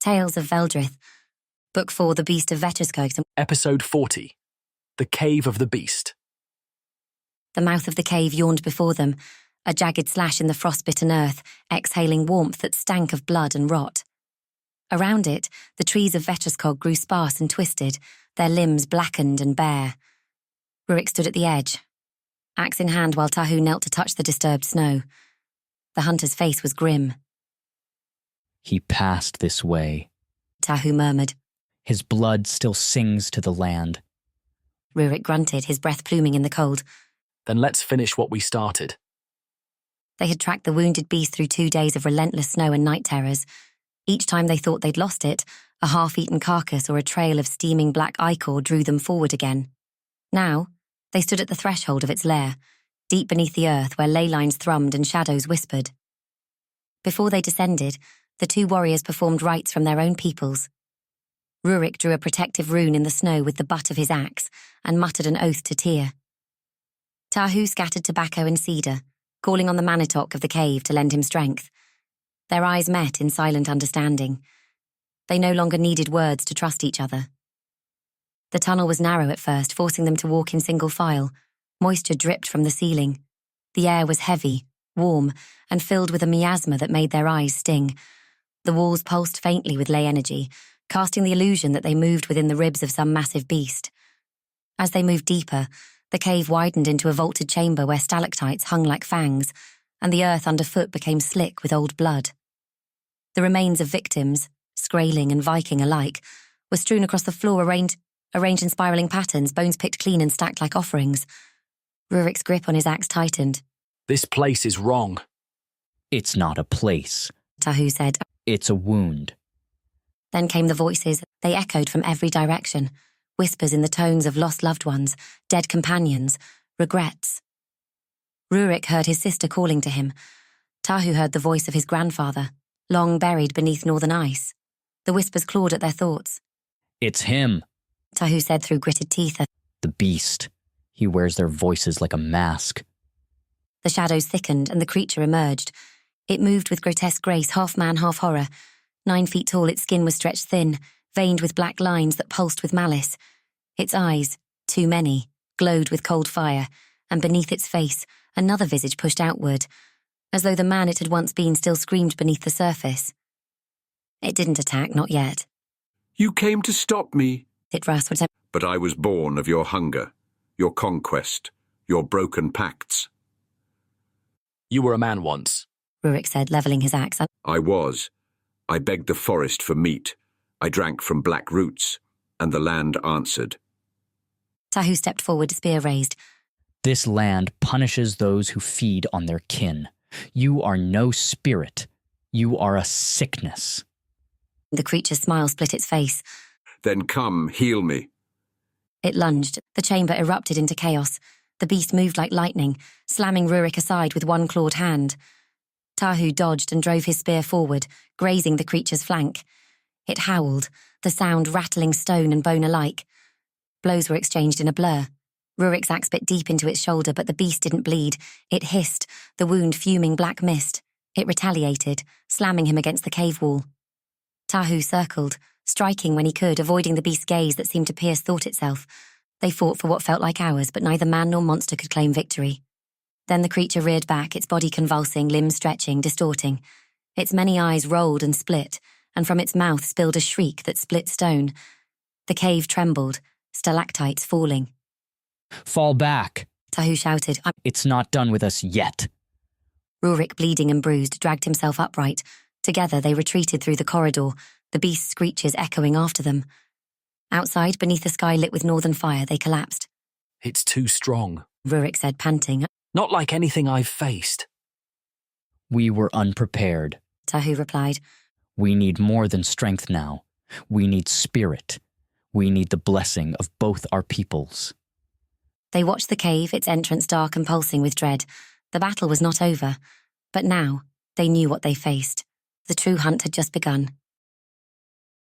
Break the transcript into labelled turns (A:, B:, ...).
A: Tales of Veldrith, Book 4, The Beast of Vetrskog.
B: Episode 40. The Cave of the Beast.
A: The mouth of the cave yawned before them, a jagged slash in the frostbitten earth, exhaling warmth that stank of blood and rot. Around it, the trees of Vetrskog grew sparse and twisted, their limbs blackened and bare. Rurik stood at the edge, axe in hand while Tahu knelt to touch the disturbed snow. The hunter's face was grim.
C: He passed this way,
A: Tahu murmured.
C: His blood still sings to the land.
A: Rurik grunted, his breath pluming in the cold.
B: Then let's finish what we started.
A: They had tracked the wounded beast through 2 days of relentless snow and night terrors. Each time they thought they'd lost it, a half-eaten carcass or a trail of steaming black ichor drew them forward again. Now, they stood at the threshold of its lair, deep beneath the earth where ley lines thrummed and shadows whispered. Before they descended, the two warriors performed rites from their own peoples. Rurik drew a protective rune in the snow with the butt of his axe and muttered an oath to Tyr. Tahu scattered tobacco and cedar, calling on the manitok of the cave to lend him strength. Their eyes met in silent understanding. They no longer needed words to trust each other. The tunnel was narrow at first, forcing them to walk in single file. Moisture dripped from the ceiling. The air was heavy, warm, and filled with a miasma that made their eyes sting. The walls pulsed faintly with ley energy, casting the illusion that they moved within the ribs of some massive beast. As they moved deeper, the cave widened into a vaulted chamber where stalactites hung like fangs, and the earth underfoot became slick with old blood. The remains of victims, Skraeling and Viking alike, were strewn across the floor, arranged in spiraling patterns, bones picked clean and stacked like offerings. Rurik's grip on his axe tightened.
B: This place is wrong.
C: It's not a place,
A: Tahu said.
C: It's a wound.
A: Then came the voices. They echoed from every direction, whispers in the tones of lost loved ones, dead companions, regrets. Rurik heard his sister calling to him. Tahu heard the voice of his grandfather, long buried beneath northern ice. The whispers clawed at their thoughts.
C: It's him,
A: Tahu said through gritted teeth.
C: the beast. He wears their voices like a mask.
A: The shadows thickened and the creature emerged. It moved with grotesque grace, half man, half horror. 9 feet tall, its skin was stretched thin, veined with black lines that pulsed with malice. Its eyes, too many, glowed with cold fire, and beneath its face, another visage pushed outward, as though the man it had once been still screamed beneath the surface. It didn't attack, not yet.
D: You came to stop me.
A: It rasped.
D: But I was born of your hunger, your conquest, your broken pacts.
B: You were a man once.
A: Rurik said, levelling his axe.
D: I was. I begged the forest for meat. I drank from black roots, and the land answered.
A: Tahu stepped forward, spear raised.
C: This land punishes those who feed on their kin. You are no spirit. You are a sickness.
A: The creature's smile split its face.
D: Then come, heal me.
A: It lunged. The chamber erupted into chaos. The beast moved like lightning, slamming Rurik aside with one clawed hand. Tahu dodged and drove his spear forward, grazing the creature's flank. It howled, the sound rattling stone and bone alike. Blows were exchanged in a blur. Rurik's axe bit deep into its shoulder, but the beast didn't bleed. It hissed, the wound fuming black mist. It retaliated, slamming him against the cave wall. Tahu circled, striking when he could, avoiding the beast's gaze that seemed to pierce thought itself. They fought for what felt like hours, but neither man nor monster could claim victory. Then the creature reared back, its body convulsing, limbs stretching, distorting. Its many eyes rolled and split, and from its mouth spilled a shriek that split stone. The cave trembled, stalactites falling.
C: Fall back,
A: Tahu shouted.
C: It's not done with us yet.
A: Rurik, bleeding and bruised, dragged himself upright. Together they retreated through the corridor, the beast's screeches echoing after them. Outside, beneath the sky lit with northern fire, they collapsed.
B: It's too strong.
A: Rurik said, panting.
B: Not like anything I've faced.
C: We were unprepared.
A: Tahu replied.
C: We need more than strength now. We need spirit. We need the blessing of both our peoples.
A: They watched the cave, its entrance dark and pulsing with dread. The battle was not over, but now they knew what they faced. The true hunt had just begun.